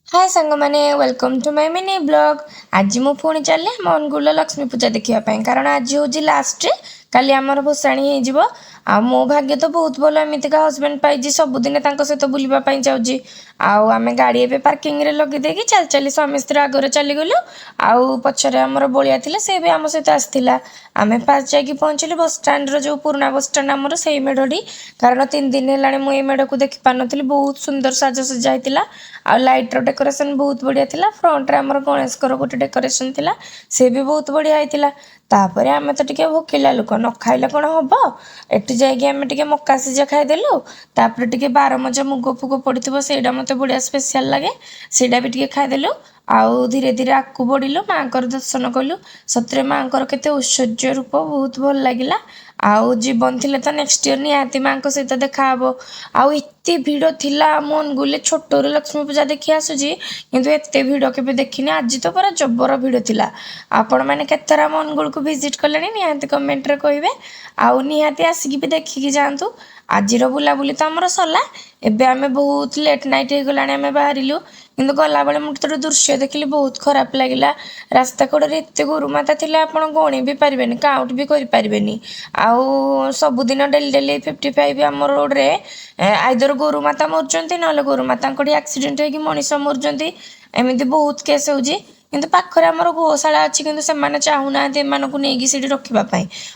हाय सांग मैंने welcome to my mini blog. आज मु पुणी चली हम अनुगुल लक्ष्मी पूजा देखापी कारण आज हूँ लास्ट काली आमर भसाणी हो। मो भाग्य तो बहुत भल एमतीका हजबैंड पाई सबुदिन सहित बुलवाई जाऊँगी। आम गाड़ी ए पार्किंग रे लगे चल चली स्वामी स्त्री आगे चलीगलु। आउ पचर आमर बलिया थिला से भी आम सहित आसला। आम फास्ट जाकि पहुँचलु बस स्टाण्ड जो पुराना बस स्टाण्ड आमर से मेढ़ी कारण 3 दिन है मुझे मेढ़ को देखी पार नी बहुत सुंदर साजसजा होता। आ लाइटर डेकोरेशन बहुत बढ़िया थिला। फ्रंट रे हमर गणेश कर गोटे डेकोरेशन थिला से भी बहुत बढ़िया होता। तापर आम तो टे भोकिला लोक न खाइले कौन हम एटी जाइए मका सीझा खाईदेलु। तापर टे 12 मजा मुग फुग पड़ो से मत बढ़िया स्पेशल लगे सेटा भी टे खाईदेलु। आउ धीरे धीरे आगू बढ़िलु माँ दर्शन कलु। सतरे माँ केते ऐश्वर्य रूप बहुत भल लगिला। आउ जीवन थिले तो नेक्स्ट ईयर निहाती माँ सहित देखा आउ एते भिड़ थिला मन गुले छोटो लक्ष्मी पूजा देखी आसुची किंतु एते भिड़ केबे देखिनी। आज तो पूरा जबर भिड़ थिला। आपण माने केतरा मनगुल को विजिट कले निहाती कमेंट रे कहिबे। आउ निहाती आसिकी भी देखिकी जातु। आजिर बुलाबुली तो आमर सरला। एबे आमे बहुत लेट नाइट हो गलानी आमे बाहरिलु किंतु गला बेले मुझे दृश्य देखिली बहुत खराब लगिला। रास्ता कड़े एत गोरुमाता थिले आपण गणी भी पारिबेनी काउंट भी करि पारिबेनी। आउ सबुदिन डेली डेली 55 आम रोड रे आइदर गोरुमाता मरुचंती नले गोरुमाता एक्सीडेंट होगी मनीष मरुचंती एमती बहुत केस होउची। किंतु पाखरे आमर गोशाला अच्छी किंतु से चाहूना एमानकु नेगी सेठी रखिबा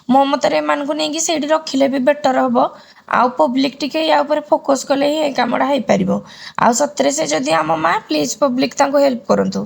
मो मतरे एमानकु नेगी सेठी रखिले भी बेटर हबो। आउ पब्लिक टिके या ऊपर फोकस कले ही कामड़ा हो पारिबो। आउ सतरे से जदि आम माँ प्लीज पब्लिक तांको हेल्प करंतु।